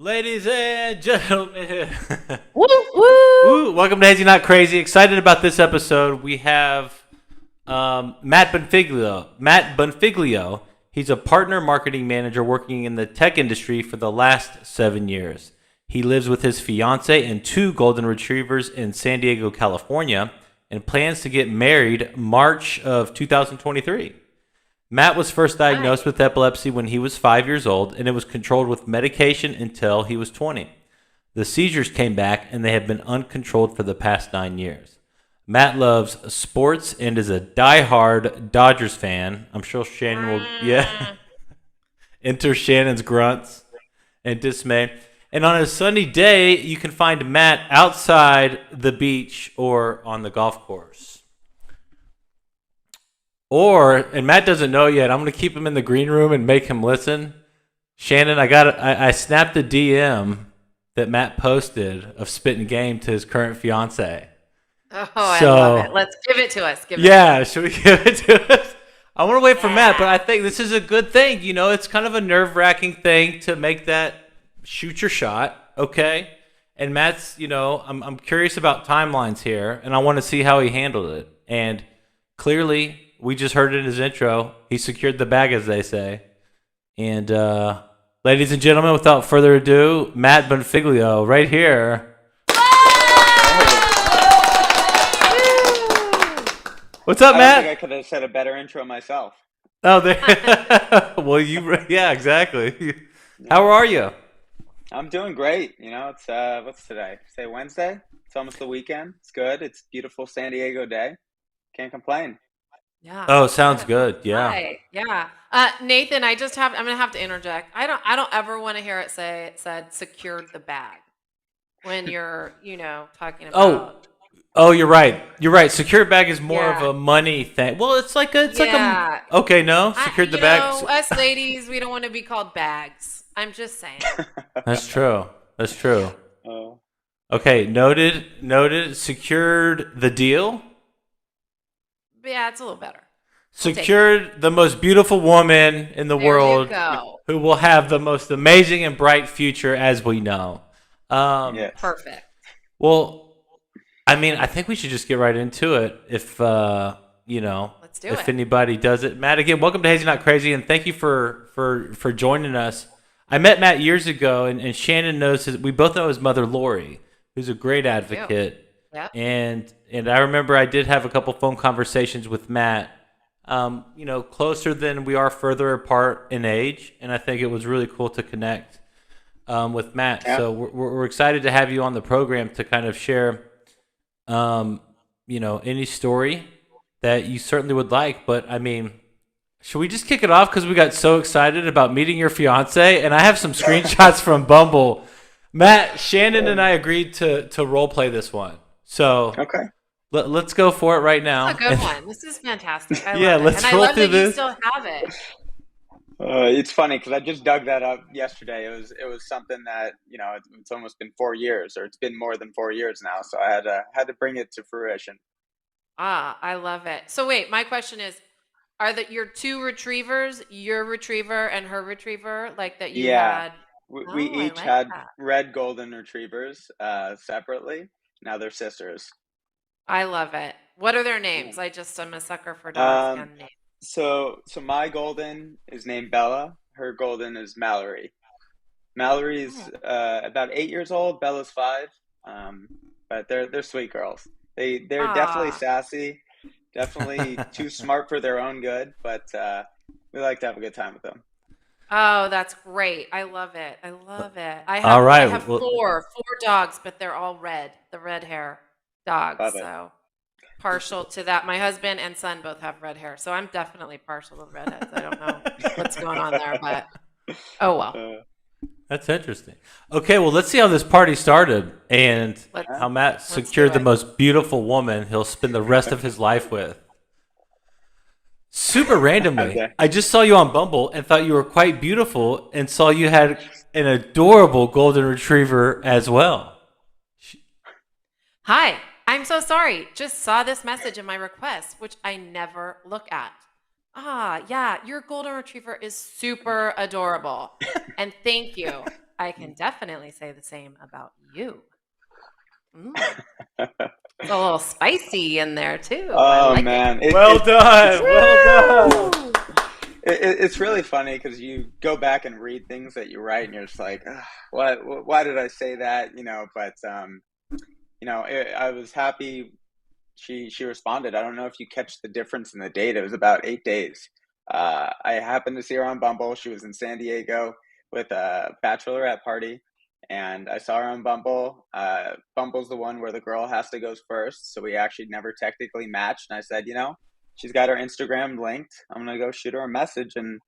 Ladies and gentlemen, Woo woo! woo, welcome to Hazy Not Crazy. Excited about this episode. We have Matt Bonfiglio. Matt Bonfiglio. He's a partner marketing manager working in the tech industry for the last 7 years. He lives with his fiance and two golden retrievers in San Diego, California, and plans to get married March of 2023. Matt was first diagnosed Hi. with epilepsy when he was 5 years old, and it was controlled with medication until he was 20. The seizures came back, and they have been uncontrolled for the past 9 years. Matt loves sports and is a die-hard Dodgers fan. I'm sure Shannon will, yeah, Mm. enter Shannon's grunts and dismay. And on a sunny day, you can find Matt outside the beach or on the golf course. Or, and Matt doesn't know yet, I'm going to keep him in the green room and make him listen. Shannon, I snapped a DM that Matt posted of spitting game to his current fiance. Oh, I love it. So, Let's give it to us. Give it to yeah, us. should we give it to us? I want to wait for Matt, but Yeah. I think this is a good thing. You know, it's kind of a nerve wracking thing to make that shoot your shot, okay? And Matt's, I'm curious about timelines here, and I want to see how he handled it. And clearly, we just heard it in his intro. He secured the bag, as they say. And ladies and gentlemen, without further ado, Matt Bonfiglio, right here. What's up, I don't think Matt? I could have said a better intro myself. Oh, there. Well, yeah, exactly. How are you? I'm doing great. It's what's today? Say Wednesday. It's almost the weekend. It's good. It's beautiful San Diego day. Can't complain. Yeah. Oh, sounds Good. good. Yeah. Hi. Yeah. Nathan, I'm gonna have to interject. I don't ever want to hear it said secured the bag when you're, talking Oh, about. oh, you're right. You're right. Secure bag is more of Yeah. a money thing. Well, it's like a. Yeah. Okay, no, secured the bag. Us ladies, we don't want to be called bags. I'm just saying. That's true. That's true. Oh, Okay, noted. Noted. Secured the deal. But yeah, it's a little better. We'll take it. Secured the most beautiful woman in the There you world go. who will have the most amazing and bright future as we know. yes. Perfect. Well, I mean, I think we should just get right into it if, Let's do if it. anybody does it. Matt, again, welcome to Hazy Not Crazy, and thank you for joining us. I met Matt years ago, and Shannon knows we both know his mother, Lori, who's a great advocate. Yep. And I remember I did have a couple phone conversations with Matt, closer than we are further apart in age, and I think it was really cool to connect with Matt. Yeah. So we're excited to have you on the program to kind of share, any story that you certainly would like. But I mean, should we just kick it off because we got so excited about meeting your fiance? And I have some screenshots from Bumble. Matt, Shannon, and I agreed to role play this one. So Okay. let's go for it right now. This is a good one. This is fantastic. I Yeah, love it. let's And I roll love through that you this. still have it. It's funny because I just dug that up yesterday. It was something that it's almost been 4 years, or it's been more than 4 years now. So I had to bring it to fruition. I love it. So wait, my question is, are that your two retrievers, your retriever and her retriever, like that you Yeah, had? we Oh, I each like had that. red golden retrievers separately. Now they're sisters. I love it. What are their Yeah. names? I'm a sucker for dogs Um, and names. so my golden is named Bella. Her golden is Mallory. Mallory's Oh. about 8 years old. Bella's 5. Um, but they're sweet girls. They're definitely Ah. sassy, definitely too smart for their own good. But we like to have a good time with them. Oh, that's great. I love it. I love it. I All have I right. have Well, four dogs, but they're all red, the red hair dogs. Love it. So partial to that. My husband and son both have red hair, so I'm definitely partial to redheads. I don't know what's going on there, but oh well. Uh, that's interesting. Okay, well, let's see how this party started and Let's how Matt let's do secured the it. most beautiful woman he'll spend the rest of his life with. Super randomly, okay. I just saw you on Bumble and thought you were quite beautiful and saw you had an adorable golden retriever as well. Hi, I'm so sorry. Just saw this message in my request, which I never look at. Ah, yeah, your golden retriever is super adorable. And thank you. I can definitely say the same about you. Mm. It's a little spicy in there too. I Oh like it. man, Well it's done. Well done. Woo! it's really funny because you go back and read things that you write, and you're just like, "Ugh, why did I say that? But I was happy she responded. I don't know if you catch the difference in the date. It was about 8 days. I happened to see her on Bumble. She was in San Diego with a bachelorette party, and I saw her on Bumble. Bumble's the one where the girl has to go first, so we actually never technically matched. And I said, she's got her Instagram linked. I'm gonna go shoot her a message, and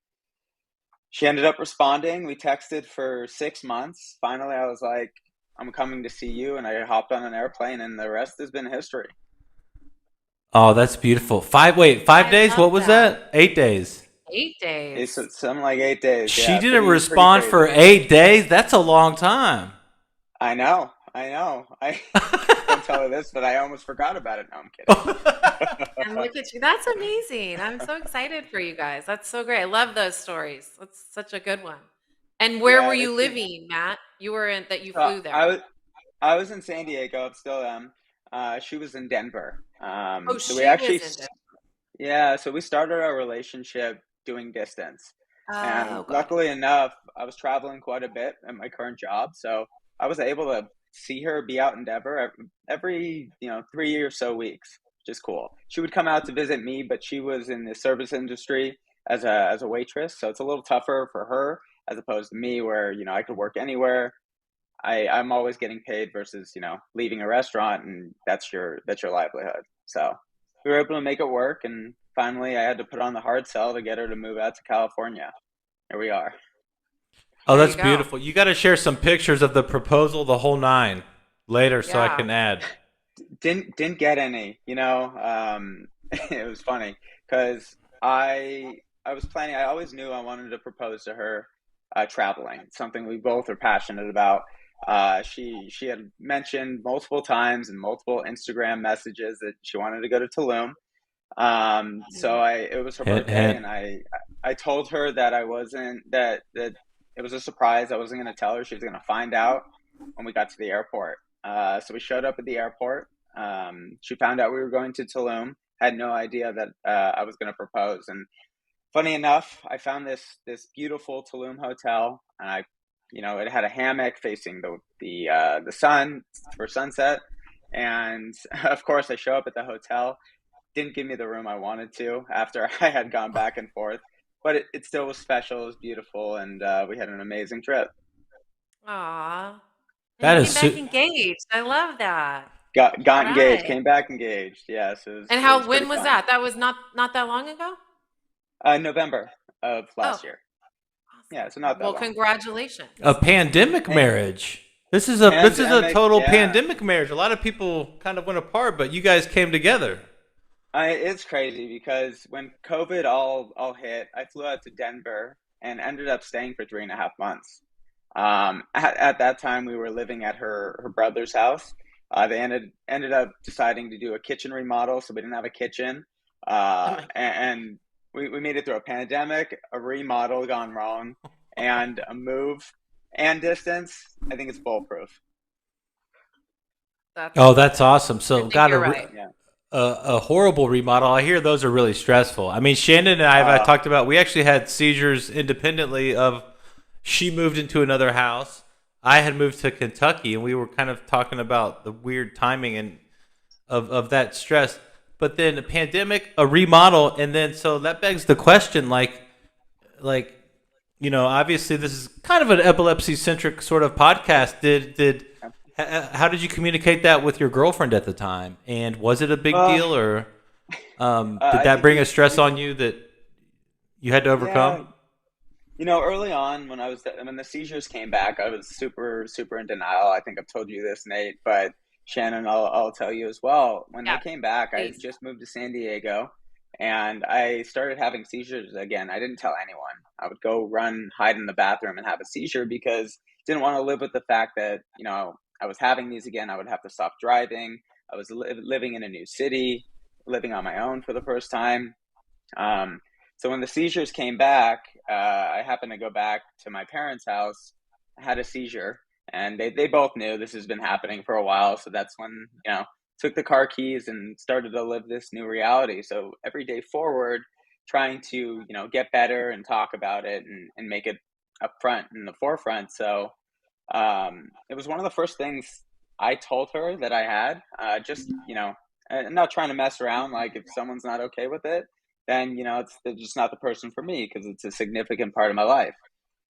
she ended up responding. We texted for 6 months. Finally, I was like, I'm coming to see you, and I hopped on an airplane, and the rest has been history. Oh, that's beautiful. 5 days? I What love was that. that? 8 days. 8 days. It's something like 8 days. She Yeah, didn't pretty respond for crazy. 8 days? That's a long time. I know. I don't tell her this, but I almost forgot about it. No, I'm kidding. And look at you. That's amazing. I'm so excited for you guys. That's so great. I love those stories. That's such a good one. And where Yeah, were and you it's been. living, Matt? You were in that you Uh, flew I there. was I was in San Diego. I still am. She was in Denver. Oh, So we she actually, was in Denver. yeah. So we started our relationship doing distance, and Oh, got it. luckily enough, I was traveling quite a bit at my current job, so I was able to see her, be out in Denver every 3 or so weeks, which is cool. She would come out to visit me, but she was in the service industry as a waitress, so it's a little tougher for her as opposed to me, where I could work anywhere. I'm always getting paid versus leaving a restaurant, and that's your livelihood. So we were able to make it work, and finally I had to put on the hard sell to get her to move out to California. Here we are. Oh, There you that's go. beautiful. You got to share some pictures of the proposal, the whole nine, later so I Yeah. can add. Didn't get any. It was funny because I was planning. I always knew I wanted to propose to her traveling. It's something we both are passionate about. She had mentioned multiple times in multiple Instagram messages that she wanted to go to Tulum. So Mhm. it was her Hint, birthday, hint. and I told her that I wasn't that it was a surprise. I wasn't going to tell her. She was going to find out when we got to the airport. So we showed up at the airport. She found out we were going to Tulum. Had no idea that I was going to propose. And funny enough, I found this beautiful Tulum hotel, and it had a hammock facing the sun for sunset. And of course, I show up at the hotel. Didn't give me the room I wanted to after I had gone back and forth, but it still was special. It was beautiful, and we had an amazing trip. Aw. And you That came is back su- engaged. I love that. All Got engaged, right. came back engaged. Yes, And it was pretty when was fun. that? That was not that long ago? November of Oh, last year. Yeah, awesome. so not that Well, long. a congratulations. pandemic Thank marriage. This is a Pandemic, total yeah. pandemic marriage. A lot of people kind of went apart, but you guys came together. It's crazy because when COVID all hit, I flew out to Denver and ended up staying for 3.5 months. At that time, we were living at her brother's house. They ended up deciding to do a kitchen remodel, so we didn't have a kitchen. Oh my And we made it through a pandemic, a remodel gone wrong, and a move and distance. I think it's bulletproof. That's Oh, that's awesome. I So think got you're right. Yeah. a horrible remodel. I hear those are really stressful. I mean, Shannon and I have Uh, talked about. We actually had seizures independently of. She moved into another house. I had moved to Kentucky, and we were kind of talking about the weird timing and of that stress. But then a pandemic, a remodel, and then so that begs the question, like obviously this is kind of an epilepsy centric sort of podcast. How did you communicate that with your girlfriend at the time? And was it a big uh, deal, or did I that think bring a stress on you that you had to overcome? yeah. Early on when the seizures came back, I was super, super in denial. I think I've told you this, Nate, but Shannon, I'll tell you as well. When they Yeah, came back, I had please. just moved to San Diego, and I started having seizures again. I didn't tell anyone. I would go run, hide in the bathroom and have a seizure because I didn't want to live with the fact that, I was having these again. I would have to stop driving. I was living in a new city, living on my own for the first time. Um, so when the seizures came back, I happened to go back to my parents' house had a seizure, and they both knew this has been happening for a while. So that's when, took the car keys and started to live this new reality. So every day forward, trying to, get better and talk about it and make it up front in the forefront. So it was one of the first things I told her that I had. Just, I'm not trying to mess around. Like, if someone's not okay with it, then, they're just not the person for me, because it's a significant part of my life.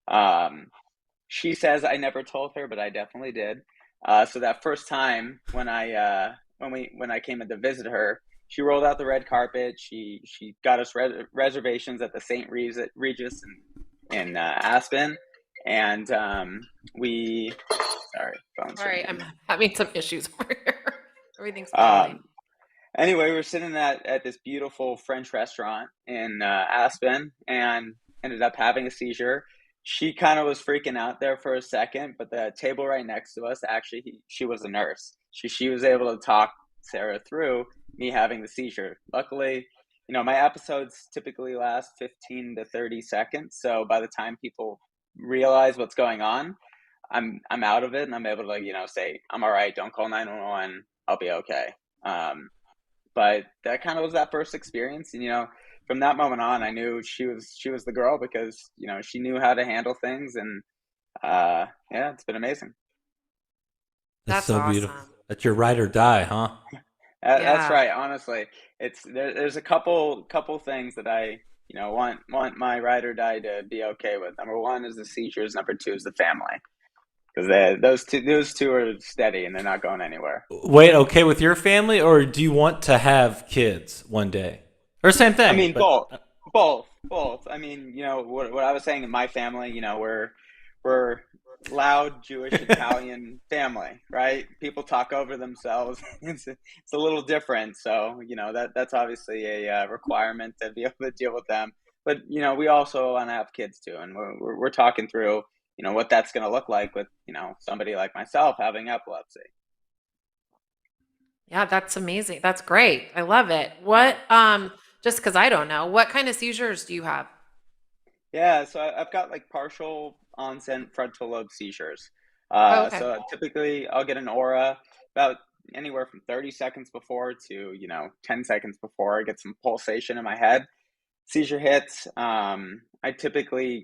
Um, she says I never told her, but I definitely did. So that first time when I came in to visit her, she rolled out the red carpet. She got us reservations at the St. Regis in Aspen, and we. Sorry, phone's Sorry, ringing. I'm having some issues over here. Everything's falling. Anyway, we were sitting at this beautiful French restaurant in Aspen, and ended up having a seizure. She kind of was freaking out there for a second, but the table right next to us, actually, she was a nurse. She was able to talk Sarah through me having the seizure. Luckily, my episodes typically last 15 to 30 seconds. So by the time people realize what's going on, I'm out of it, and I'm able to, say, I'm all right, don't call 911, I'll be okay. But that kind of was that first experience. And, from that moment on, I knew she was the girl, because, she knew how to handle things. And yeah, it's been amazing. That's That's so beautiful. awesome. That's your ride or die, huh? That's Yeah. right. Honestly, there's a couple things that I, want my ride or die to be okay with. Number one is the seizures. Number two is the family, because those two are steady and they're not going anywhere. Wait, okay with your family, or do you want to have kids one day? Or same I thing, mean, but both. I mean, what I was saying in my family, we're loud Jewish Italian family, right? People talk over themselves. It's a little different, so that's obviously a requirement to be able to deal with them. But we also want to have kids too, and we're talking through what that's going to look like with somebody like myself having epilepsy. Yeah, that's amazing. That's great. I love it. What just because I don't know, what kind of seizures do you have? Yeah, so I've got like partial onset frontal lobe seizures. Oh, okay. So typically I'll get an aura about anywhere from 30 seconds before to, 10 seconds before I get some pulsation in my head. Seizure hits. I typically,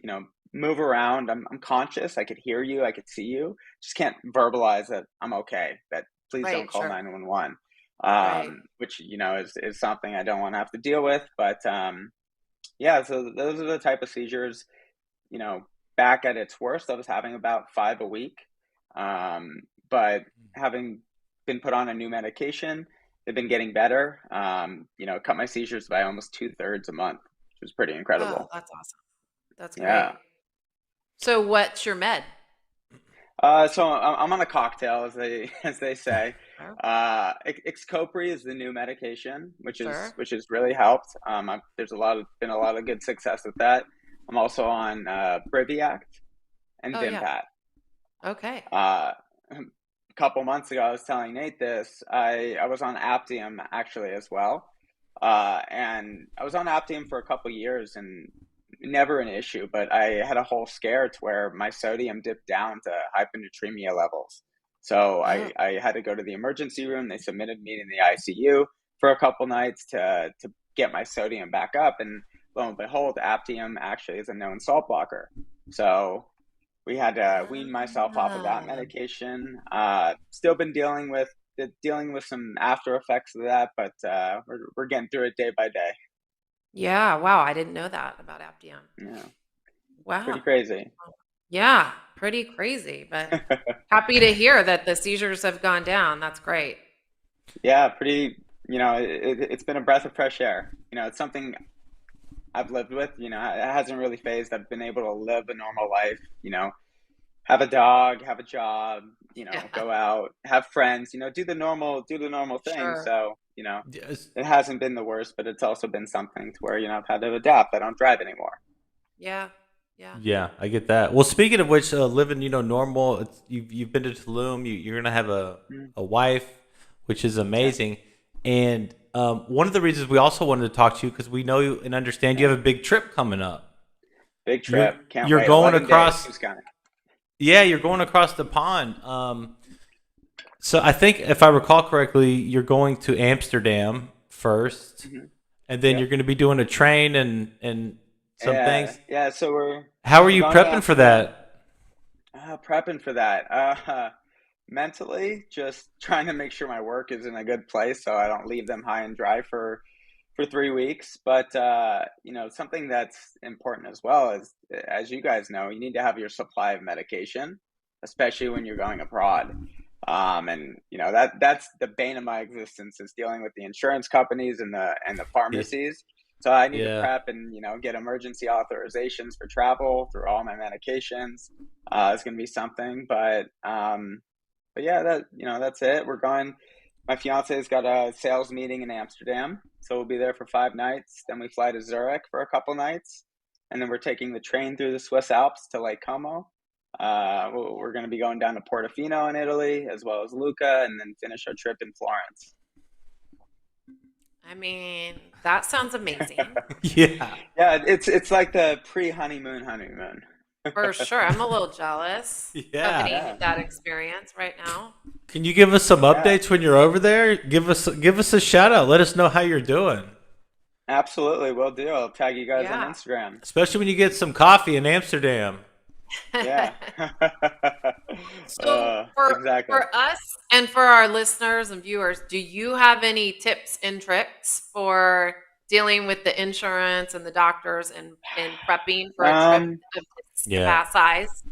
move around. I'm conscious. I could hear you. I could see you. Just can't verbalize that I'm okay, that please don't Right, call sure. 911. Right. Which, is something I don't want to have to deal with. But yeah, so those are the type of seizures, you know, back at its worst, I was having about 5 a week. But having been put on a new medication, they've been getting better. Cut my seizures by almost 2/3 a month, which was pretty Oh, incredible. that's awesome. That's Yeah. great. So what's your med? So I'm on a cocktail, as they as they say. Sure. Xcopri is the new medication, which is Sure. which has really helped. There's been a lot of good success with that. I'm also on Briviact and Oh, yeah. Vimpat. Okay. A couple months ago, I was telling Nate this. I was on Aptium actually as well, and I was on Aptium for a couple years and never an issue. But I had a whole scare to where my sodium dipped down to hyponatremia levels. So Oh, I had to go to the emergency room. They submitted me in the ICU for a couple nights to get my sodium back up. And lo and behold, Aptium actually is a known salt blocker. So we had to wean myself off of that ah. medication. Still been dealing with some after effects of that, but we're getting through it day by day. Yeah. Wow. I didn't know that about Aptium. Yeah, Wow. pretty crazy. Yeah. Pretty crazy, but happy to hear that the seizures have gone down. That's great. Yeah, pretty. It's been a breath of fresh air. It's something I've lived with. It hasn't really phased. I've been able to live a normal life. Have a dog, have a job. Yeah. Go out, have friends. Do the normal thing. Sure. So yes. it hasn't been the worst, but it's also been something to where I've had to adapt. I don't drive anymore. Yeah. Yeah. Yeah, I get that. Well, speaking of which, living, normal. You've been to Tulum. You're gonna have Mm, a wife, which is yeah, amazing. And one of the reasons we also wanted to talk to you because we know you and understand you yeah. have a big trip coming up. Big You're trip. Can't you're wait. going 11 days. across. Who's counting? Yeah, you're going across the pond. So I think if I recall correctly, you're going to Amsterdam first, Hmm. and then you're Yep. going to be doing a train and some Yeah, things. yeah. So How are we're you going to prepping for Amsterdam. that? Prepping for that. Mentally, just trying to make sure my work is in a good place so I don't leave them high and dry for 3 weeks. But something that's important as well is, as you guys know, you need to have your supply of medication, especially when you're going abroad. And that's the bane of my existence is dealing with the insurance companies and the Yeah. pharmacies. So I need to Yeah. prep and get emergency authorizations for travel through all my medications. It's going to be something, but yeah, that's it. We're going. My fiance's got a sales meeting in Amsterdam, so we'll be there for 5 nights. Then we fly to Zurich for a couple nights, and then we're taking the train through the Swiss Alps to Lake Como. We're going to be going down to Portofino in Italy, as well as Lucca, and then finish our trip in Florence. I mean, that sounds amazing. Yeah. Yeah, it's like the pre-honeymoon. For sure. I'm a little jealous of Yeah. getting Yeah, that experience right now. Can you give us some yeah, updates when you're over there? Give us a shout out. Let us know how you're doing, absolutely. Will do. I'll tag you guys on Yeah. Instagram. especially when you get some coffee in Amsterdam. Yeah. So for Exactly. for us and for our listeners and viewers, do you have any tips and tricks for dealing with the insurance and the doctors and prepping for a trip Um, of this Yeah. size?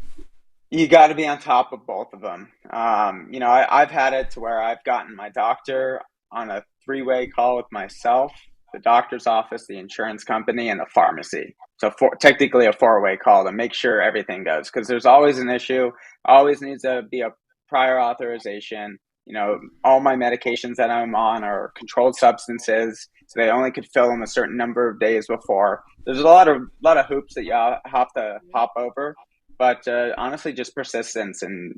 you got to be on top of both of them. I've had it to where I've gotten my doctor on a three-way call with myself, the doctor's office, the insurance company, and the pharmacy. So technically a four-way call to make sure everything goes, because there's always an issue. Always needs to be a prior authorization. All my medications that I'm on are controlled substances, so they only could fill them a certain number of days before. There's a lot of hoops that you have to hop over, but honestly, just persistence. And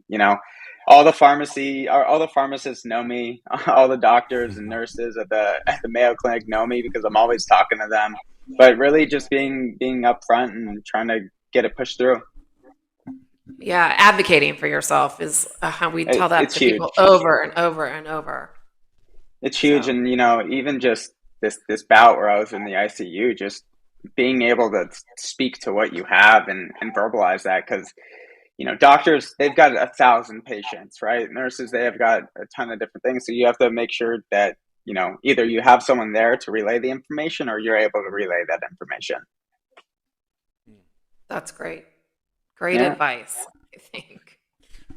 all the pharmacists know me. All the doctors and nurses at the Mayo Clinic know me because I'm always talking to them. But really, just being upfront and trying to get it pushed through. Yeah, advocating for yourself is how we tell that It's to people huge. over and over and over. It's huge, So, and even just this bout where I was in the ICU, just being able to speak to what you have and verbalize that, because doctors, they've got 1,000 patients, right? Nurses, they have got a ton of different things, so you have to make sure that either you have someone there to relay the information or you're able to relay that information. that's great. Great Yeah. advice, I think.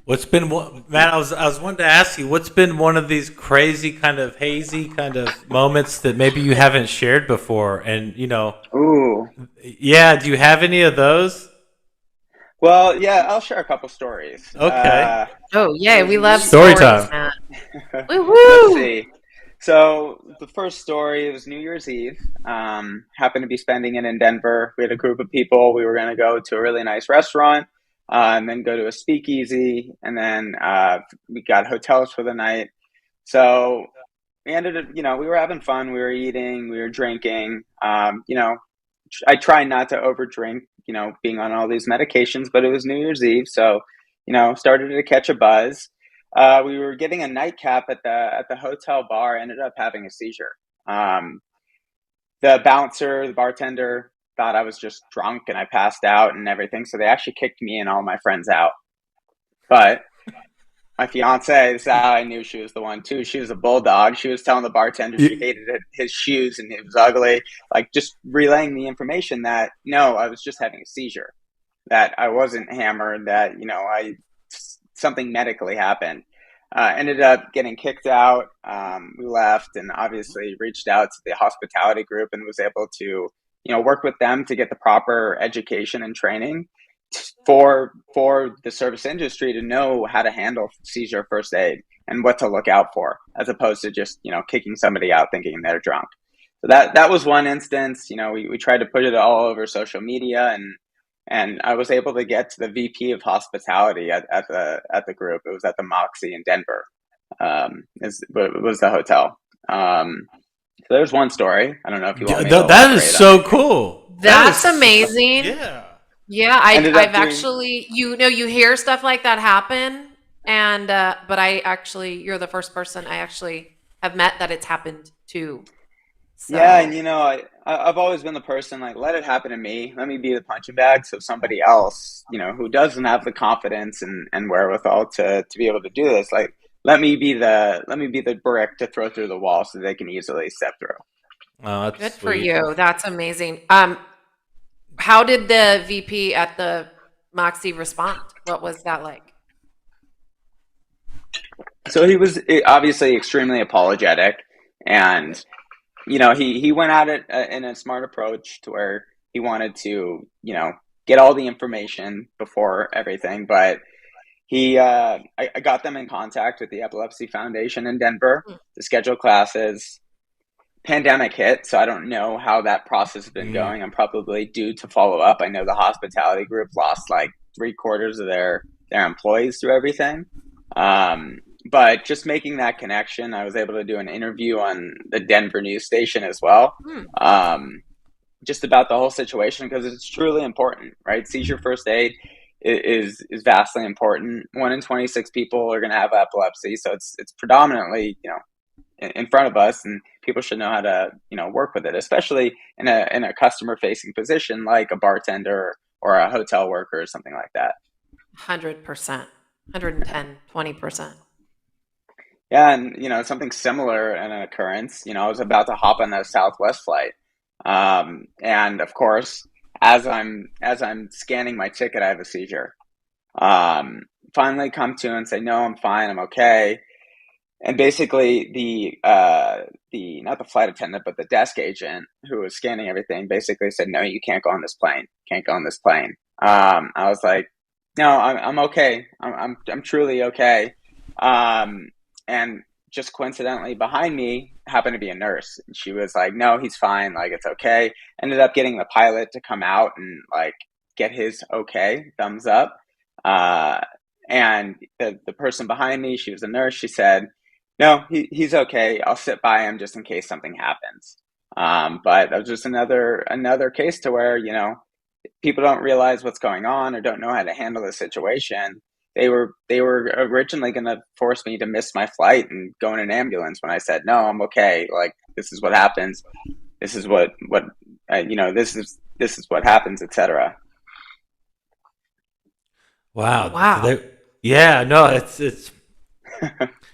What's been one, Matt? I was wanting to ask you, what's been one of these crazy kind of hazy kind of moments that maybe you haven't shared before? And Ooh. yeah, do you have any of those? Well, yeah, I'll share a couple stories. Okay, Oh, It yeah, was we love new. story stories, time. Matt. Let's Woohoo! see. So the first story, it was New Year's Eve. Happened to be spending it in Denver. We had a group of people. We were going to go to a really nice restaurant, and then go to a speakeasy, and then we got hotels for the night. So we ended up, we were having fun. We were eating, we were drinking. I try not to overdrink, being on all these medications, but it was New Year's Eve, so started to catch a buzz. We were getting a nightcap at the hotel bar. Ended up having a seizure. Um, the bouncer, the bartender, thought I was just drunk and I passed out and everything, so they actually kicked me and all my friends out. But my fiance, this is how I knew she was the one too. She was a bulldog. She was telling the bartender she Y- hated his shoes and it was ugly, like just relaying the information that no, I was just having a seizure, that I wasn't hammered, that I something medically happened. Ended up getting kicked out. We left and obviously reached out to the hospitality group and was able to work with them to get the proper education and training for the service industry to know how to handle seizure first aid and what to look out for, as opposed to just kicking somebody out thinking they're drunk. So that was one instance. We tried to put it all over social media, and I was able to get to the VP of hospitality at the group. It was at the Moxie in Denver. Was the hotel. So there's one story. I don't know if you want me to That is elaborate on so anything. cool. That That's is, amazing. yeah. Yeah, Ended I've up doing. actually, you hear stuff like that happen, and but you're the first person I actually have met that it's happened to. Yeah, and So I've always been the person like, let it happen to me. Let me be the punching bag, so somebody else, who doesn't have the confidence and wherewithal to be able to do this, like let me be the brick to throw through the wall so they can easily step through. Oh, that's good for sweet. you. That's amazing. How did the VP at the Moxie respond? What was that like? So he was obviously extremely apologetic, and he went at it in a smart approach to where he wanted to get all the information before everything, but I got them in contact with the Epilepsy Foundation in Denver Hmm. to schedule classes. Pandemic hit, so I don't know how that process has been Mm. going. I'm probably due to follow up. I know the hospitality group lost like three-quarters of their employees through everything. Um, but just making that connection, I was able to do an interview on the Denver news station as well. Hmm. Um, just about the whole situation because it's truly important, right? Seizure first aid is vastly important. 1 in 26 people are going to have epilepsy, so it's predominantly in front of us, and people should know how to work with it, especially in a customer facing position like a bartender or a hotel worker or something like that. 100%, 110, 20%. Yeah, and something similar in an occurrence. I was about to hop on a Southwest flight, and of course, as I'm scanning my ticket, I have a seizure. Um, Finally, come to and say, no, I'm fine, I'm okay. And basically, the not the flight attendant, but the desk agent who was scanning everything basically said, no, you can't go on this plane. Can't go on this plane. I was like, no, I'm okay. I'm truly okay. Um, and just coincidentally, behind me happened to be a nurse, and she was like, no, he's fine. Like it's okay. Ended up getting the pilot to come out and like get his okay thumbs up. Uh, and the person behind me, she was a nurse. She said, no, he's okay. I'll sit by him just in case something happens. But that was just another case to where people don't realize what's going on or don't know how to handle the situation. They were originally going to force me to miss my flight and go in an ambulance when I said no, I'm okay. Like this is what happens. This is what this is what happens, etc. Wow. Wow. Yeah, no, it's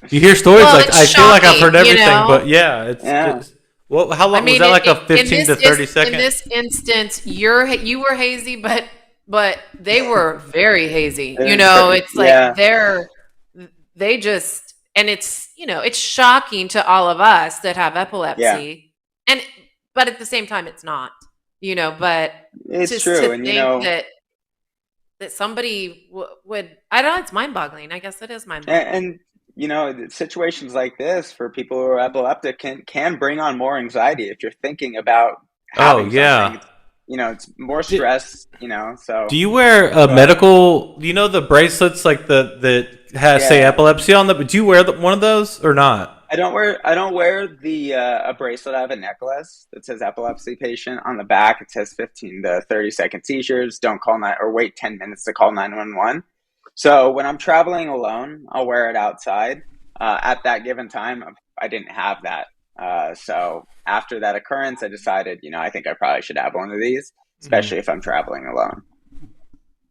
you hear stories Well, like it's I feel like I've shocking, heard everything, but yeah, it's Yeah, just well, how I long was mean, that? Like a in 15 to 30 in second? this instance, you were hazy, but they were very hazy. It's like yeah, they just, and it's shocking to all of us that have yeah. epilepsy, and but at the same time, it's not. But It's just to true, and think that somebody would, I don't know, it's mind boggling. I guess it is mind boggling. and situations like this for people who are epileptic can bring on more anxiety if you're thinking about Oh having something. yeah. It's more Do, stress. So do you wear a go ahead. medical? Do you know the bracelets like the that has say Yeah, epilepsy on them? Do you wear one of those or not? I don't wear the a bracelet. I have a necklace that says epilepsy patient on the back. It says 15 to 30-second seizures. Don't call nine or wait 10 minutes to call 911. So when I'm traveling alone, I'll wear it outside. At that given time, I didn't have that. So after that occurrence, I decided, I think I probably should have one of these, especially if I'm traveling alone.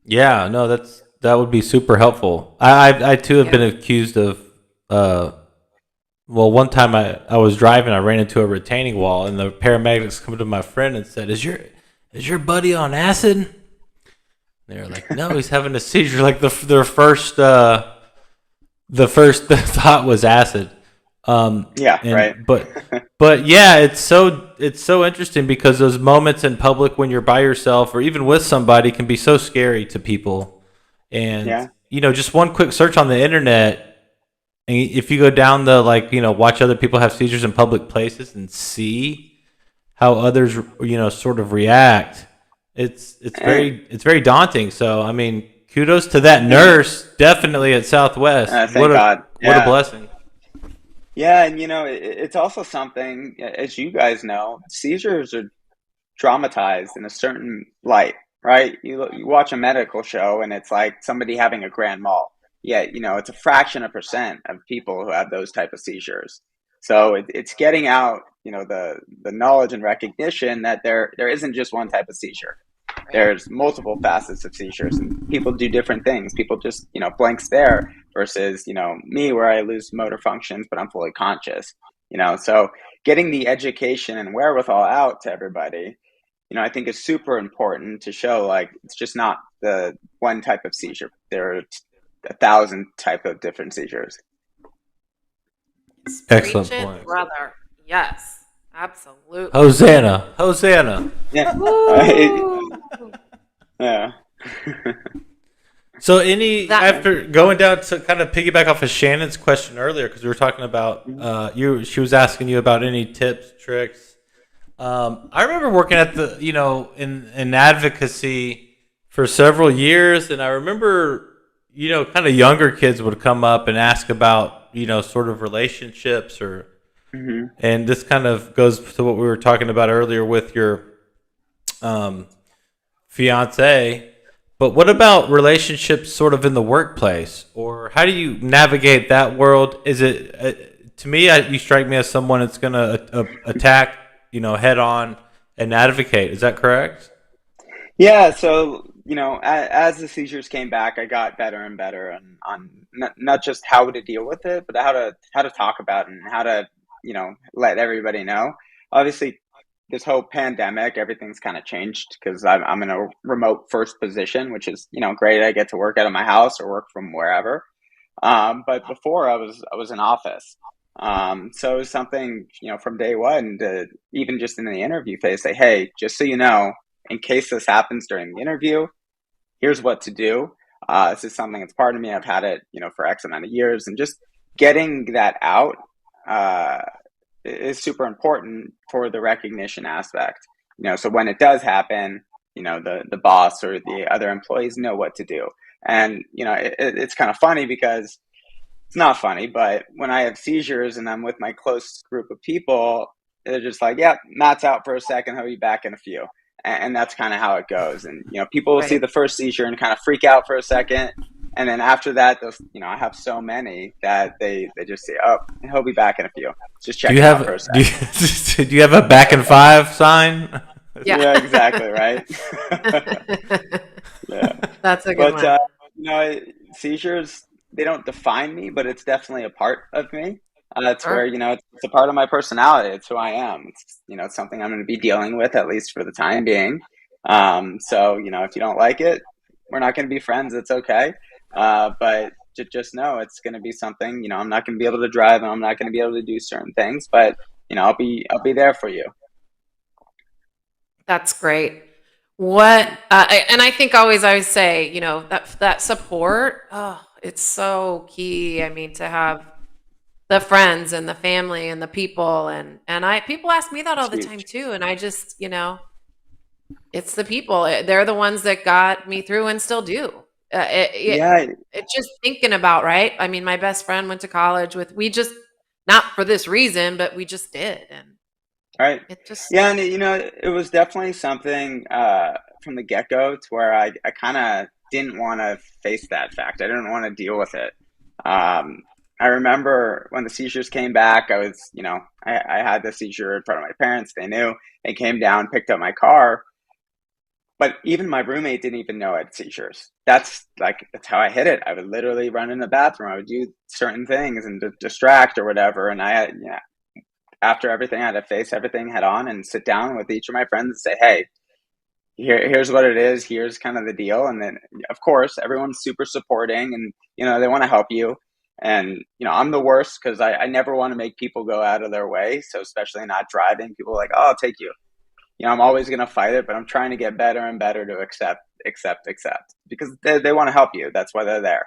Yeah, no, that would be super helpful. I too have been Yeah. accused of uh well, one time I was driving, I ran into a retaining wall, and the paramedics come to my friend and said, "Is your buddy on acid?" They were like, "No, he's having a seizure." Like the first thought was acid. Yeah, right. And but yeah, it's so interesting because those moments in public when you're by yourself or even with somebody can be so scary to people. And Yeah. just one quick search on the internet, and if you go down the watch other people have seizures in public places and see how others sort of react, it's And, very daunting. So I mean, kudos to that and nurse, definitely at Southwest. What thank a God. what a Yeah. blessing. Yeah, and it's also something, as you guys know, seizures are dramatized in a certain light, right? You watch a medical show and it's like somebody having a grand mal. Yet, it's a fraction of percent of people who have those type of seizures. So it's getting out, the knowledge and recognition that there isn't just one type of seizure. Right. There's multiple facets of seizures, and people do different things. People just, blank stare versus, me, where I lose motor functions, but I'm fully conscious. So getting the education and wherewithal out to everybody, I think is super important to show, like, it's just not the one type of seizure. There are 1,000 type of different seizures. Excellent Preach it, point. brother. Yes, absolutely. Hosanna, Hosanna. Yeah. Right. Woo! Yeah. So, That after going down to kind of piggyback off of Shannon's question earlier, because we were talking about she was asking you about any tips, tricks. I remember working at in advocacy for several years, and I remember kind of younger kids would come up and ask about sort of relationships Hmm. and this kind of goes to what we were talking about earlier with your fiance. But what about relationships sort of in the workplace? Or how do you navigate that world? Is it, to me, you strike me as someone that's going to attack, head on and advocate. Is that correct? Yeah. So, as the seizures came back, I got better and better on not just how to deal with it, but how to talk about it and how to, let everybody know. Obviously, this whole pandemic, everything's kind of changed because I'm in a remote first position, which is, great. I get to work out of my house or work from wherever. But before I was in office. So it was something, from day one to even just in the interview phase, say, hey, just so you know, in case this happens during the interview, here's what to do. This is something that's part of me. I've had it, for X amount of years, and just getting that out uh, is super important for the recognition aspect. So when it does happen, the boss or the other employees know what to do. And it's kind of funny because it's not funny, but when I have seizures and I'm with my close group of people, they're just like, "Yeah, Matt's out for a second. He'll be back in a few." And that's kind of how it goes. And people will see right. the first seizure and kind of freak out for a second, and then after that, those I have so many that they just say, "Oh, he'll be back in a few. Just Do you checking out for a have sec." do you, do you have a back and five sign? Yeah. Yeah, exactly, right. Yeah. That's a good But one. seizures, they don't define me, but it's definitely a part of me. It's where Sure. it's a part of my personality. It's who I am. It's it's something I'm going to be dealing with at least for the time being. So if you don't like it, we're not going to be friends. It's okay. But just know it's going to be something. I'm not going to be able to drive, and I'm not going to be able to do certain things. But I'll be there for you. That's great. What and I think I always say, that support, oh, it's so key. I mean, to have the friends and the family and the people and I people ask me that all It's the time huge. too, and I just, it's the people. They're the ones that got me through and still do. Yeah. It's just thinking about, right? I mean, my best friend went to college with we just not for this reason, but we just did, and Right. it just Yeah, and it was definitely something from the get-go to where I kind of didn't want to face that fact. I didn't want to deal with it. I remember when the seizures came back, I was, I had the seizure in front of my parents. They knew. They came down, picked up my car, but even my roommate didn't even know I had seizures. That's how I hid it. I would literally run in the bathroom. I would do certain things and distract or whatever. And after everything, I had to face everything head on and sit down with each of my friends and say, hey, here's what it is. Here's kind of the deal. And then, of course, everyone's super supporting and, they want to help you. And, I'm the worst because I never want to make people go out of their way. So especially not driving, people are like, oh, I'll take you. I'm always going to fight it, but I'm trying to get better and better to accept because they want to help you. That's why they're there.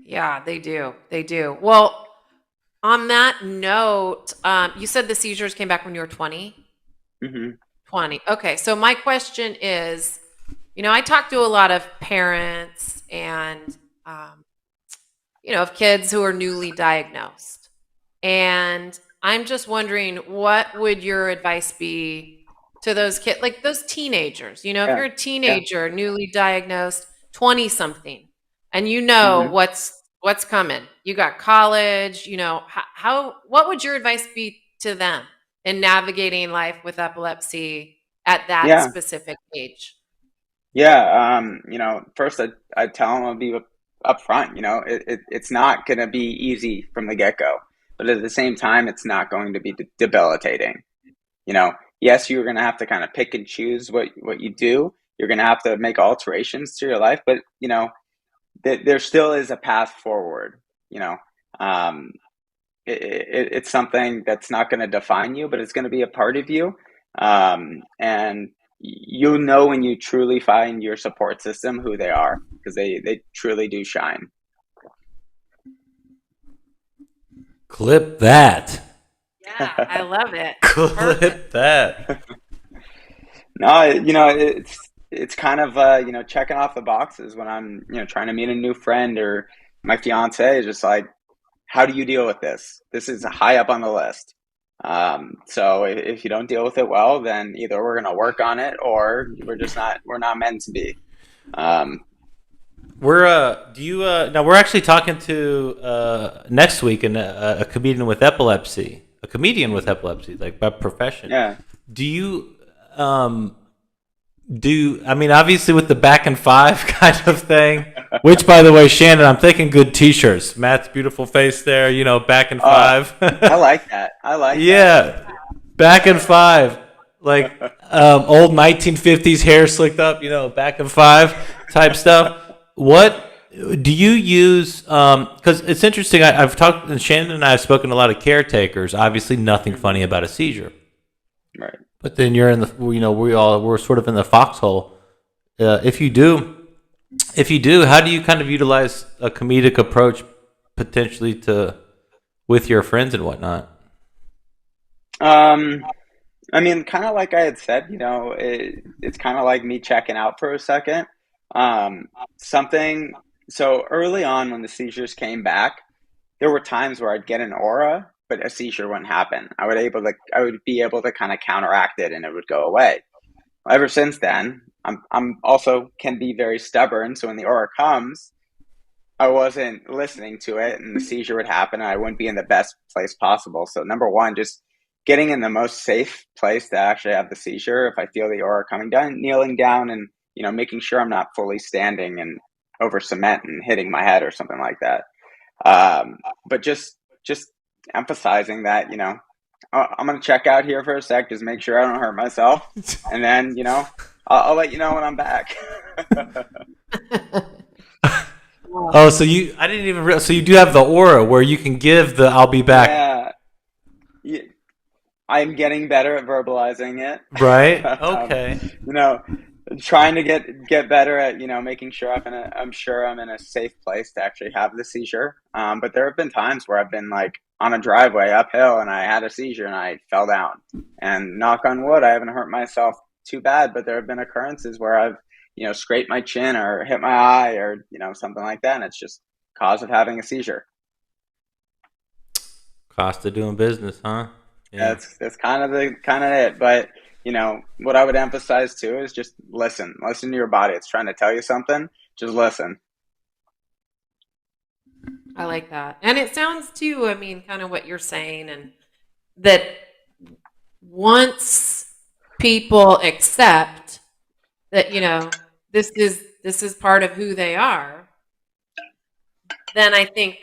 yeah, they do. They do. Well, on that note, you said the seizures came back when you were 20? Hmm. 20. Okay. So my question is, I talk to a lot of parents and, of kids who are newly diagnosed. And I'm just wondering, what would your advice be to those kids, like those teenagers. You know, if Yeah. you're a teenager, newly diagnosed, 20 something, and you know Hmm. what's coming. You got college. You know what would your advice be to them in navigating life with epilepsy at that Yeah. specific age? Yeah. First I tell them I'll be upfront. It's not going to be easy from the get go, but at the same time, it's not going to be debilitating. Yes, you're going to have to kind of pick and choose what you do. You're going to have to make alterations to your life, but there still is a path forward. You know, um, it's something that's not going to define you, but it's going to be a part of you. And you'll know when you truly find your support system who they are, because they truly do shine. Clip that. Yeah, I love it. Clip Perfect. that. No, it's kind of checking off the boxes when I'm trying to meet a new friend, or my fiance is just like, how do you deal with this? This is high up on the list. So if you don't deal with it well, then either we're going to work on it, or we're not meant to be. Um, Now we're actually talking to next week a comedian with epilepsy, like by profession. yeah. Do you I mean, obviously with the back and five kind of thing, which by the way, Shannon, I'm thinking good t-shirts. Matt's beautiful face there, back and five. I like that. I like Yeah, back and five, like old 1950s hair slicked up, back and five type stuff. What do you use? Because it's interesting. I've talked, and Shannon and I have spoken to a lot of caretakers. Obviously, nothing funny about a seizure. that. Right. But then you're in the, we're sort of in the foxhole. If you do, how do you kind of utilize a comedic approach potentially with your friends and whatnot? I mean, kind of like I had said, it's kind of like me checking out for a second. Um, something, so early on when the seizures came back, there were times where I'd get an aura, but a seizure wouldn't happen. I would be able to kind of counteract it and it would go away. Ever since then, I'm also can be very stubborn. So when the aura comes, I wasn't listening to it, and the seizure would happen, and I wouldn't be in the best place possible. So number one, just getting in the most safe place to actually have the seizure. If I feel the aura coming down, kneeling down, and making sure I'm not fully standing and over cement and hitting my head or something like that. But just emphasizing that I'm gonna check out here for a sec, just make sure I don't hurt myself, and then I'll let you know when I'm back. Oh, so I didn't even realize. So you do have the aura where you can give the "I'll be back," Yeah. Yeah, I'm getting better at verbalizing it. right? um, Okay. you know, trying to get better at making sure I'm sure I'm in a safe place to actually have the seizure. But there have been times where I've been like on a driveway uphill and I had a seizure and I fell down. And knock on wood, I haven't hurt myself too bad. But there have been occurrences where I've scraped my chin or hit my eye or something like that, and it's just cause of having a seizure. Cost of doing business, huh? Yeah. That's kind of it. But what I would emphasize too is just listen to your body. It's trying to tell you something. Just listen. I like that. And it sounds too, I mean, kind of what you're saying, and that once people accept that, this is part of who they are, then I think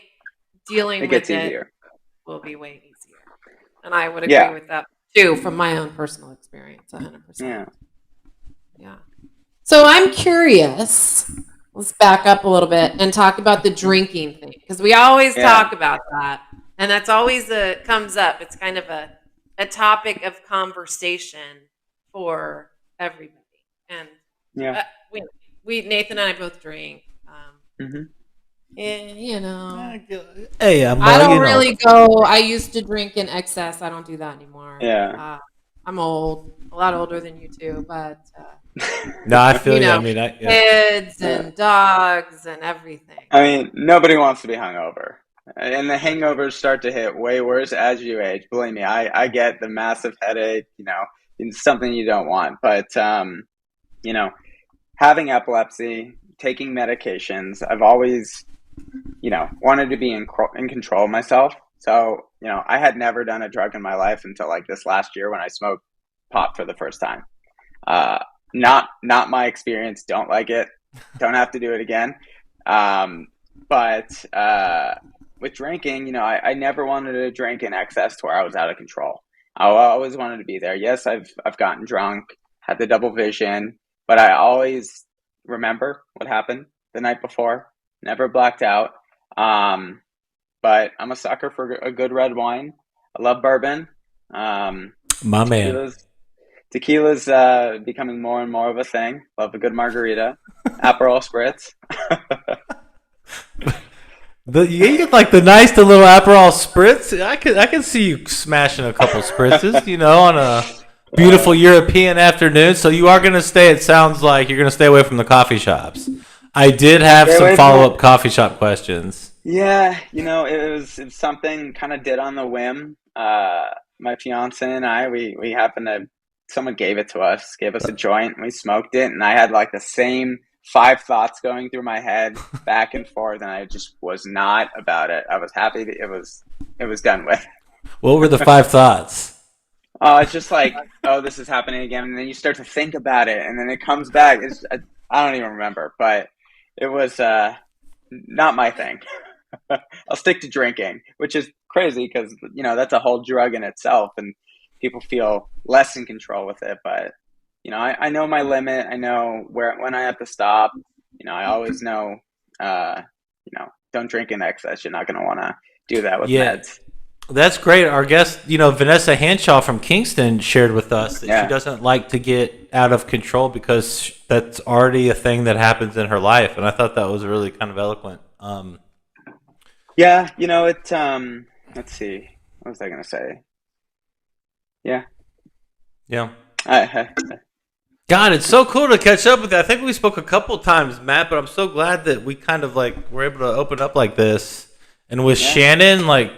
dealing It with gets it easier. will be way easier. And I would agree Yeah. with that too, from my own personal experience, 100%. Yeah. Yeah. So I'm curious. Let's back up a little bit and talk about the drinking thing, because we always Yeah. talk about that, and that's always comes up. It's kind of a topic of conversation for everybody. And Yeah. we Nathan and I both drink. Hmm. And, Hey, I don't really go. I used to drink in excess. I don't do that anymore. Yeah. I'm old, a lot older than you two, but No, I feel you. know, I mean, kids and dogs and everything. I mean, nobody wants to be hungover. And the hangovers start to hit way worse as you age. Believe me, I get the massive headache, it's something you don't want. But you know, having epilepsy, taking medications, I've always, wanted to be in control of myself. So, I had never done a drug in my life until like this last year when I smoked pot for the first time. Uh, not my experience. Don't like it. Don't have to do it again. But with drinking, I never wanted to drink in excess to where I was out of control. I always wanted to be there. Yes, I've gotten drunk, had the double vision, but I always remember what happened the night before. Never blacked out. Um, but I'm a sucker for a good red wine. I love bourbon. Um, My man. tequila's becoming more and more of a thing. Love a good margarita, Aperol spritz. You get like the little Aperol spritz. I could see you smashing a couple spritzes, on a beautiful European afternoon. So you are going to stay. It sounds like you're going to stay away from the coffee shops. I did have some follow up coffee shop questions. Yeah, it was something kind of did on the whim. My fiance and I, we happened to, someone gave it to us, gave us a joint, and we smoked it, and I had like the same five thoughts going through my head back and forth, and I just was not about it. I was happy that it was done with. What were the five thoughts? It's just like, oh, this is happening again, and then you start to think about it, and then it comes back. I don't even remember, but it was not my thing. I'll stick to drinking, which is crazy because that's a whole drug in itself, and people feel less in control with it. But I know my limit. I know when I have to stop. I always know. Don't drink in excess. You're not going to want to do that with meds. That's great. Our guest, Vanessa Hanshaw from Kingston, shared with us that she doesn't like to get out of control because that's already a thing that happens in her life, and I thought that was really kind of eloquent. Yeah, let's see. What was I going to say? Yeah. God, it's so cool to catch up with you. I think we spoke a couple times, Matt, but I'm so glad that we kind of like were able to open up like this. And with Shannon, like,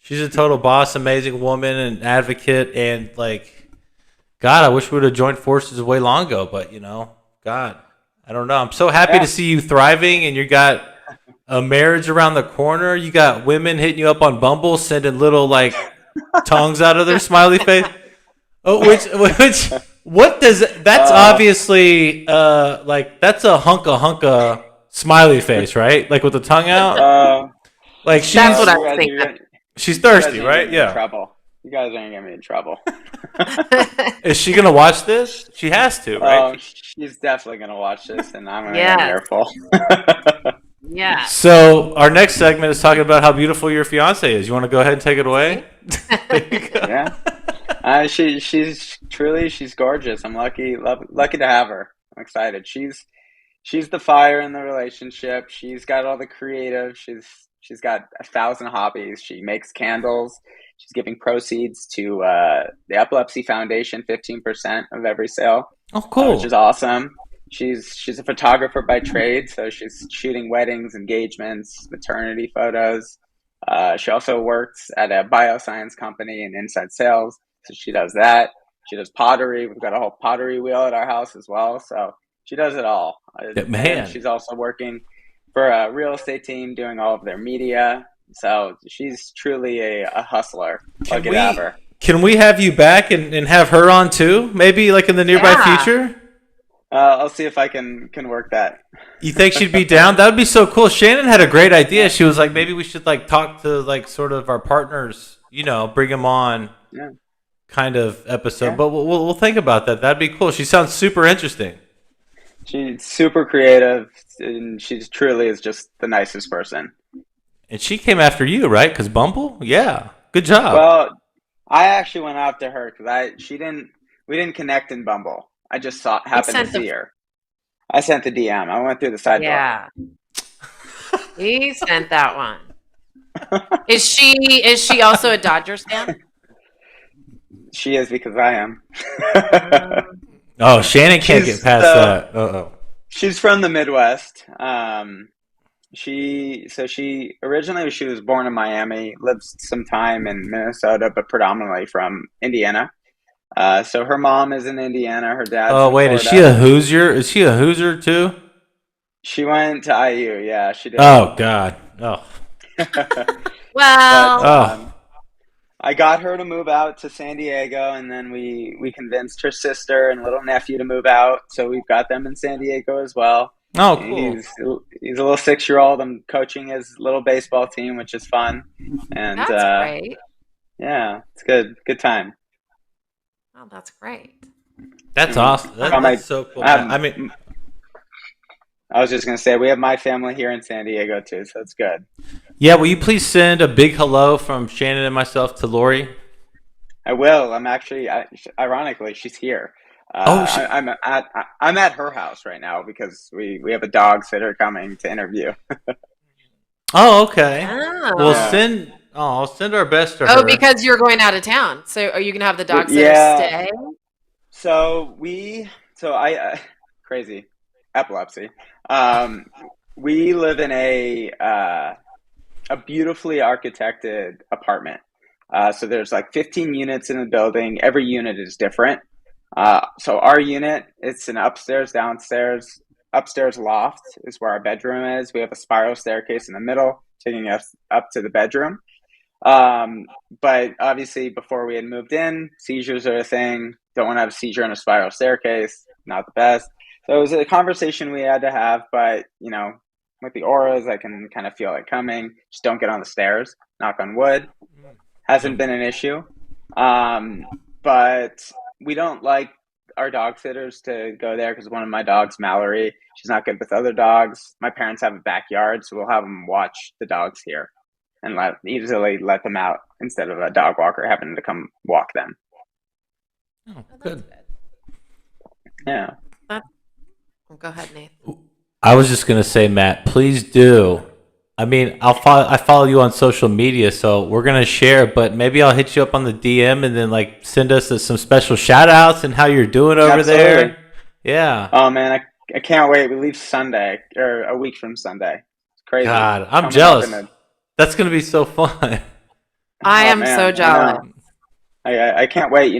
she's a total boss, amazing woman and advocate. And like, God, I wish we would have joined forces way long ago, but God, I don't know. I'm so happy to see you thriving, and you got a marriage around the corner. You got women hitting you up on Bumble, sending little like tongues out of their smiley face. Oh, which what does that's obviously like that's a hunka smiley face, right? Like with the tongue out. Like that's what I was thinking. She's thirsty, right? Yeah. Trouble. You guys aren't getting me in trouble. Is she gonna watch this? She has to, right? Oh, she's definitely gonna watch this, and I'm gonna be careful. Yeah. So our next segment is talking about how beautiful your fiance is. You want to go ahead and take it away? Yeah. She's gorgeous. I'm lucky to have her. I'm excited. She's the fire in the relationship. She's got all the creative. She's got 1,000 hobbies. She makes candles. She's giving proceeds to the Epilepsy Foundation, 15% of every sale. Oh, cool. Which is awesome. She's a photographer by trade, so she's shooting weddings, engagements, maternity photos. She also works at a bioscience company in inside sales, so she does that. She does pottery. We've got a whole pottery wheel at our house as well, so she does it all. Man. And she's also working for a real estate team doing all of their media, so she's truly a hustler. Lucky to have her. Can we have you back and have her on too? Maybe like in the nearby future? I'll see if I can work that. You think she'd be down? That would be so cool. Shannon had a great idea. She was like, maybe we should like talk to like sort of our partners, bring them on kind of episode. Yeah. But we'll think about that. That'd be cool. She sounds super interesting. She's super creative, and she truly is just the nicest person. And she came after you, right? Because Bumble? Yeah. Good job. Well, I actually went after her because we didn't connect in Bumble. I just happened to see her. I sent the DM. I went through the side door. Yeah. He sent that one. Is she also a Dodgers fan? She is, because I am. Shannon can't get past that. Uh-oh. She's from the Midwest. She was born in Miami, lived some time in Minnesota, but predominantly from Indiana. So her mom is in Indiana, her dad's Oh in wait, is she Florida. a Hoosier? Is she a Hoosier too? She went to IU, yeah, she did. Oh God. Oh. But Well, Oh. I got her to move out to San Diego, and then we convinced her sister and little nephew to move out. So we've got them in San Diego as well. Oh, And cool. he's a little 6-year-old. I'm coaching his little baseball team, which is fun. And that's great. yeah, it's good time. Oh, that's great. That's And awesome. got my That's so cool. I have I mean, I was just gonna say we have my family here in San Diego too, so it's good. yeah. Will you please send a big hello from Shannon and myself to Lori? I will. I'm actually, ironically, she's here. Oh, she, I'm at her house right now because we have a dog sitter coming to interview. oh, okay. Well, Oh. Yeah. send. Oh, I'll send our best to Oh, her. because you're going out of town. So are you going to have the dog sitter Yeah. stay? So I crazy epilepsy. Um, we live in a beautifully architected apartment. So there's like 15 units in the building. Every unit is different. So our unit, it's an upstairs, downstairs. Upstairs loft is where our bedroom is. We have a spiral staircase in the middle, taking us up to the bedroom. Um, but obviously, before we had moved in, seizures are a thing. Don't want to have a seizure on a spiral staircase. Not the best. So it was a conversation we had to have. But with the auras, I can kind of feel it coming. Just don't get on the stairs. Knock on wood. Hasn't been an issue. Um, but we don't like our dog sitters to go there because one of my dogs, Mallory, she's not good with other dogs. My parents have a backyard, so we'll have them watch the dogs here and easily let them out instead of a dog walker having to come walk them. Oh, Oh, that's good. good. Yeah. That- Go ahead, Nate. I was just gonna say, Matt, please do. I mean, I follow you on social media, so we're gonna share. But maybe I'll hit you up on the DM and then like send us some special shout outs and how you're doing over Absolutely. there. Yeah. Oh man, I can't wait. We leave Sunday or a week from Sunday. It's crazy. God, I'm Coming up in jealous. the That's gonna be so fun. I Oh am so man, I jealous. know. I can't wait.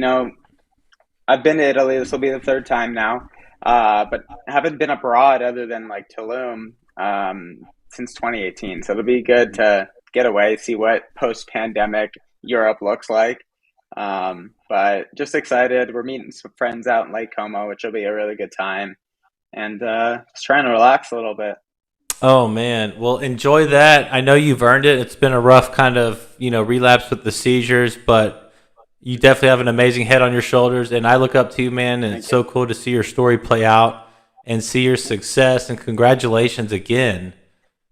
I've been to Italy. This will be the third time now, but I haven't been abroad other than like Tulum since 2018. So it'll be good to get away, see what post-pandemic Europe looks like. But just excited. We're meeting some friends out in Lake Como, which will be a really good time, and just trying to relax a little bit. Oh man, well enjoy that. I know you've earned it. It's been a rough kind of relapse with the seizures, but you definitely have an amazing head on your shoulders, and I look up to you, man. And it's Thank you. so cool to see your story play out and see your success. And congratulations again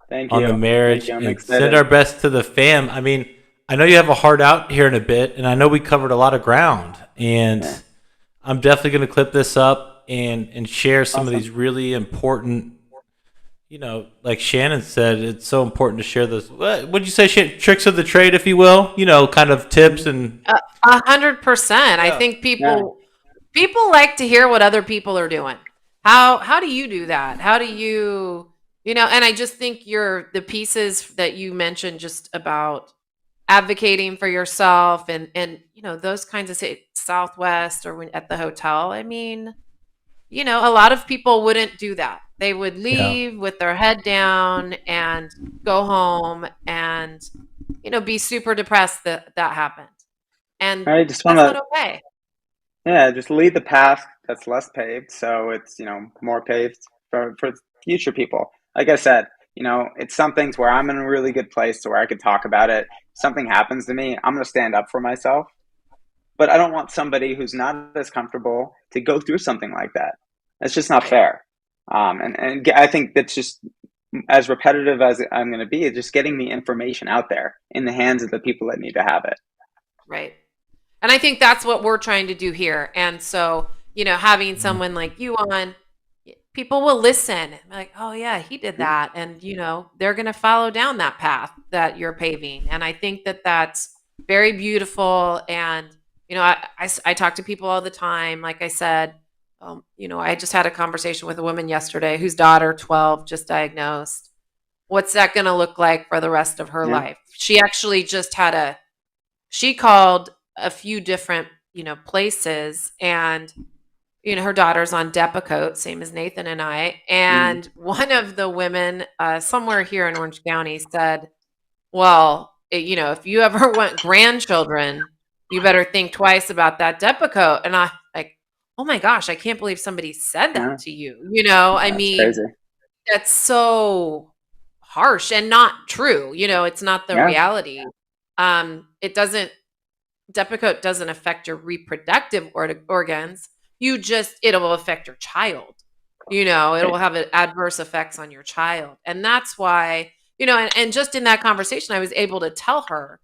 Thank on the you. Thank marriage. you. I'm And send our excited. best to the fam. I mean, I know you have a heart out here in a bit, and I know we covered a lot of ground. And Yeah. I'm definitely going to clip this up and share some of Awesome. these really important, like Shannon said, it's so important to share those. What would you say, tricks of the trade, if you will? Kind of tips and 100%. I yeah, think Yeah. people like to hear what other people are doing. How do you do that? How do you know? And I just think the pieces that you mentioned just about advocating for yourself and those kinds of say Southwest or when at the hotel. I mean, a lot of people wouldn't do that. They would yeah, leave with their head down and go home and be super depressed that that happened. And I just want that's not to, okay. yeah, just lead the path that's less paved, so it's more paved for future people. Like I said, it's some things where I'm in a really good place to where I could talk about it. Something happens to me, I'm going to stand up for myself. But I don't want somebody who's not as comfortable to go through something like that. That's just not Right. fair. And I think that's just as repetitive as I'm going to be, just getting the information out there in the hands of the people that need to have it. Right. And I think that's what we're trying to do here. And so, having mhm, someone like you on, people will listen. Like, oh yeah, he did that, and they're going to follow down that path that you're paving. And I think that that's very beautiful. And I talk to people all the time. Like I said, I just had a conversation with a woman yesterday whose daughter, 12, just diagnosed. What's that going to look like for the rest of her Yeah. life? She actually just she called a few different places, and her daughter's on Depakote, same as Nathan and I. Mm. And one of the women somewhere here in Orange County said, well, if you ever want grandchildren, you better think twice about that Depakote. And I like, oh my gosh, I can't believe somebody said Yeah, that to you. I that's mean, crazy. that's so harsh and not true. It's not the Yeah. reality. It doesn't Depakote doesn't affect your reproductive organs. It'll affect your child. It Right. will have adverse effects on your child. And that's why, and just in that conversation, I was able to tell her,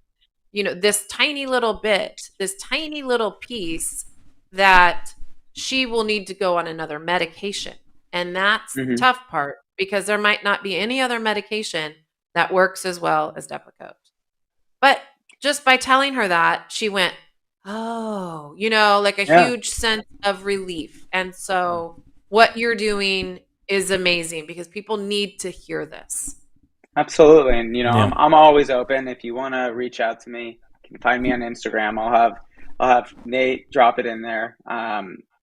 this tiny little bit, this tiny little piece that she will need to go on another medication. And that's the Hmm. tough part, because there might not be any other medication that works as well as Depakote. But just by telling her that, she went, oh, like a Yeah, huge sense of relief. And so what you're doing is amazing, because people need to hear this. absolutely. And Yeah. I'm always open. If you want to reach out to me, you can find me on Instagram. I'll have Nate drop it in there.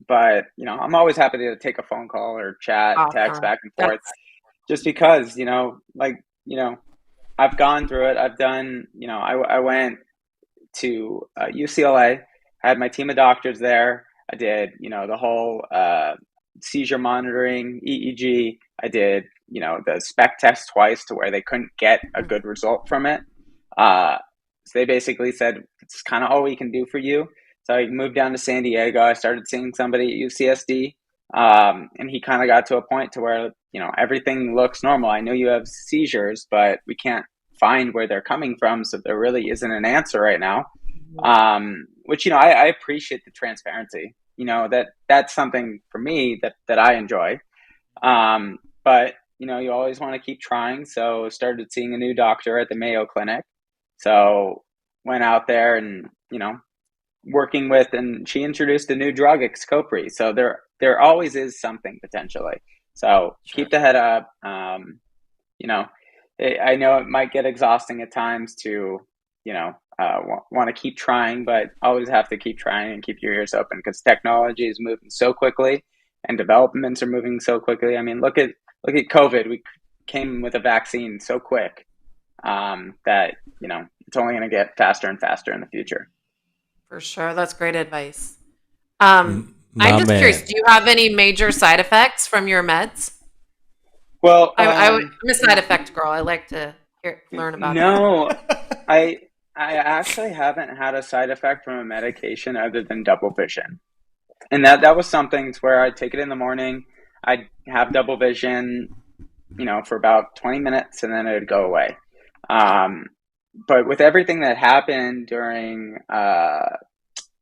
But I'm always happy to take a phone call or chat, text Awesome. back and forth, That's just because like I've gone through it. I've done. I went to UCLA. I had my team of doctors there. I did, the whole seizure monitoring, EEG. I did, the spec test twice to where they couldn't get a good result from it. Uh, so they basically said, it's kind of all we can do for you. So I moved down to San Diego. I started seeing somebody at UCSD. And he kind of got to a point to where, everything looks normal. I know you have seizures, but we can't find where they're coming from. So there really isn't an answer right now. Which, I appreciate the transparency, that's something for me that I enjoy. But, you always want to keep trying. So started seeing a new doctor at the Mayo Clinic. So went out there and, working with, and she introduced a new drug, Xcopri. So there always is something potentially. So Sure. keep the head up. You know, I know it might get exhausting at times to, want to keep trying, but always have to keep trying and keep your ears open, because technology is moving so quickly and developments are moving so quickly. I mean, look at COVID. We came with a vaccine so quick, that it's only going to get faster and faster in the future. for sure. That's great advice. I'm My just curious, man. do you have any major side effects from your meds? Well, I'm a side effect girl. I like to learn about that. no, I I actually haven't had a side effect from a medication other than double vision. And that was something to where I'd take it in the morning, I'd have double vision, for about 20 minutes, and then it would go away. Um, but with everything that happened during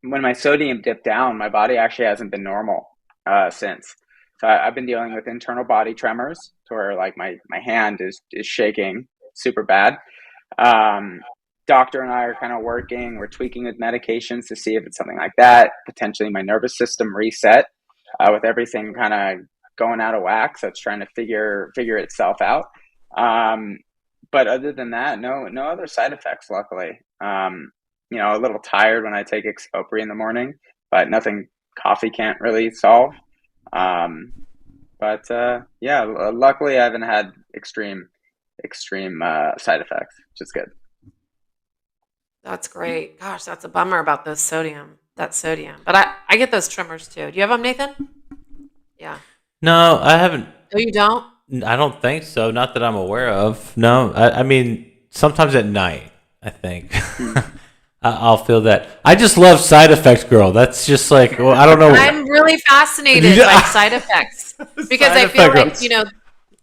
when my sodium dipped down, my body actually hasn't been normal since. So I've been dealing with internal body tremors, to where like my hand is shaking super bad. Um, Doctor and I are kind of working. We're tweaking with medications to see if it's something like that. Potentially, my nervous system reset with everything kind of going out of whack. So it's trying to figure itself out. Um, but other than that, no other side effects. Luckily, a little tired when I take Xcopri in the morning, but nothing coffee can't really solve. Um, but yeah, luckily I haven't had extreme side effects, which is good. That's great. Gosh, that's a bummer about those sodium. That sodium. But I get those tremors too. Do you have them, Nathan? Yeah. No, I haven't. Oh, you don't? I don't think so. Not that I'm aware of. No, I mean sometimes at night. I think Mm. I'll feel that. I just love side effects, girl. That's just like, well, I don't know. I'm really fascinated by side effects, because Side I feel effect girl. like,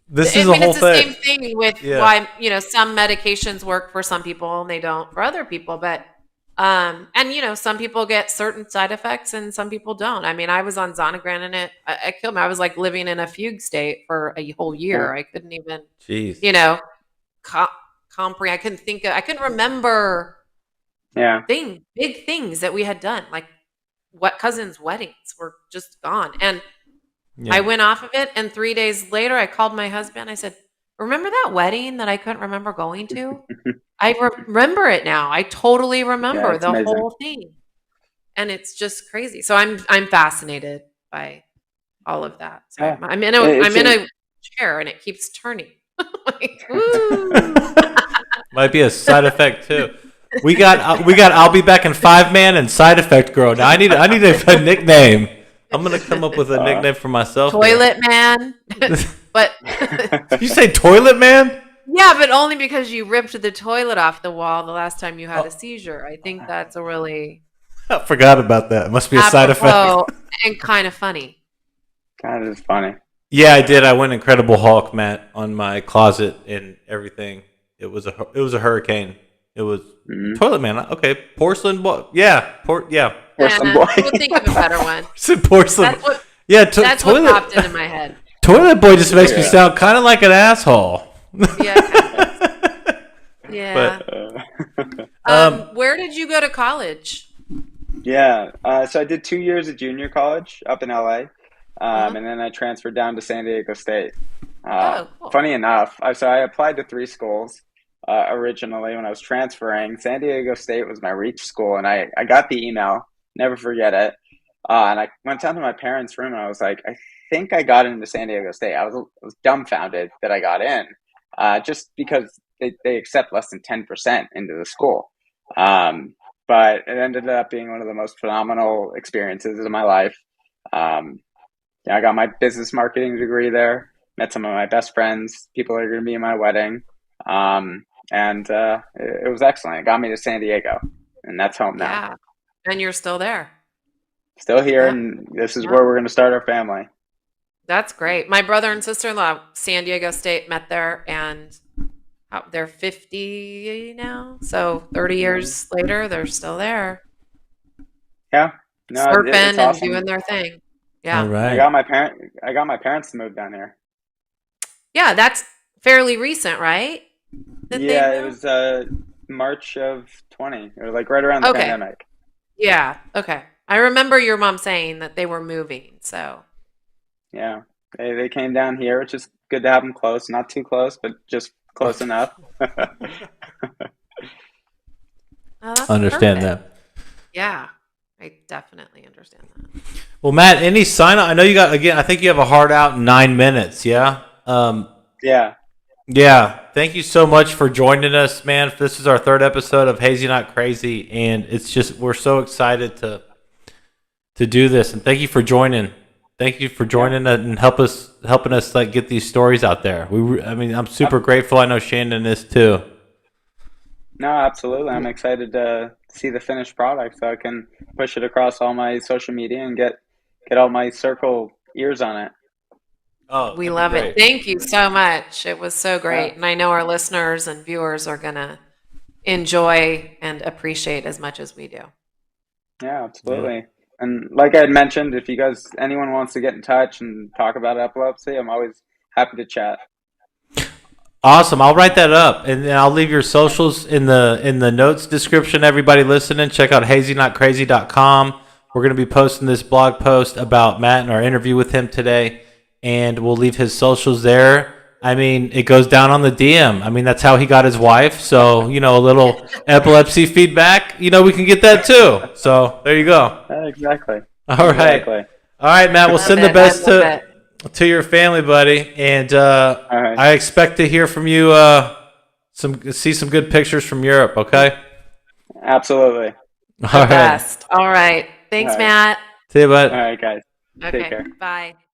This I is a mean, whole it's the thing. same thing with Yeah. why, some medications work for some people and they don't for other people. But, and, some people get certain side effects and some people don't. I mean, I was on Zonegran and I killed me. I was like living in a fugue state for a whole Yeah. year. I couldn't even, Jeez. co- comprehend. I couldn't remember Yeah. big things that we had done. Like what cousins' weddings were just gone. And I Yeah. went off of it, and 3 days later, I called my husband. I said, "Remember that wedding that I couldn't remember going to? I remember it now. I totally Yeah, remember it's the amazing. whole thing." and it's just crazy. So I'm fascinated by all of that. So Yeah. I'm in It's a chair and it keeps turning. Like, woo. Might be a side effect too. We got I'll be back in 5-man and side effect girl. Now I need a nickname. I'm gonna come up with a nickname for myself. Toilet man. But Did you say toilet man? yeah, but only because you ripped the toilet off the wall the last time you had a seizure. I think that's a really I forgot about that. It must be a side effect. apropos and kind of funny. kind of funny. Yeah, I did. I went Incredible Hulk, Matt, on my closet and everything. It was a hurricane. It was toilet man. Okay, porcelain boy. Yeah, Porcelain boy. We'll think of a better one. Said porcelain. That's what, Yeah, that's toilet. what popped into my head. Toilet boy just makes me Yeah. sound kind of like an asshole. Yeah. Yeah. But Where did you go to college? Yeah. So I did 2 years of junior college up in LA, Uh-huh. and then I transferred down to San Diego State. Cool. Funny enough, I applied to 3 schools originally when I was transferring. San Diego State was my reach school, and I got the email. Never forget it. And I went down to my parents' room, and I was like, I think I got into San Diego State. I was dumbfounded that I got in, just because they accept less than 10% into the school. But it ended up being one of the most phenomenal experiences of my life. Yeah, I got my business marketing degree there, met some of my best friends, people that are going to be in my wedding. And it was excellent. It got me to San Diego, and that's home now. Yeah. And you're still there. Still here, Yeah. and this is where we're going to start our family. That's great. My brother and sister-in-law, San Diego State, met there, and they're 50 now. So 30 years later, they're still there, Yeah, no, surfing it's and awesome. doing their thing. Yeah. all right. I got my parents to move down here. Yeah, that's fairly recent, right? That they Yeah, it moved? was March of 20, or like right around the Okay. pandemic. Yeah. Okay. I remember your mom saying that they were moving. So Yeah, they came down here, which is good to have them close. Not too close, but just close enough. oh, that's Understand perfect. that. Yeah, I definitely understand that. Well, Matt, any sign up? I know you got, again, I think you have a hard out in 9 minutes. Yeah. Yeah, Yeah. Thank you so much for joining us, man. This is our 3rd episode of Hazy Not Crazy, and it's just, we're so excited to do this. And thank you for joining. Thank you for joining and helping us like get these stories out there. I mean, I'm super grateful. I know Shannon is too. no, absolutely. I'm excited to see the finished product so I can push it across all my social media and get all my circle ears on it. Oh, We that'd be love great. it. Thank you so much. It was so great. Yeah. And I know our listeners and viewers are going to enjoy and appreciate as much as we do. Yeah, absolutely. And like I had mentioned, if anyone wants to get in touch and talk about epilepsy, I'm always happy to chat. Awesome. I'll write that up, and then I'll leave your socials in the notes description. Everybody listening, check out hazynotcrazy.com. We're going to be posting this blog post about Matt and our interview with him today, and we'll leave his socials there. I mean, it goes down on the DM. I mean, that's how he got his wife. So, a little epilepsy feedback, we can get that too. So there you go. Exactly. All right. Exactly. All right, Matt. We'll Love send the it. best I love it. to your family, buddy. And All right. I expect to hear from you, see some good pictures from Europe, okay? Absolutely. All right. Best. All right. Thanks, All right. Matt. See you, bud. All right, guys. Okay. care. Bye.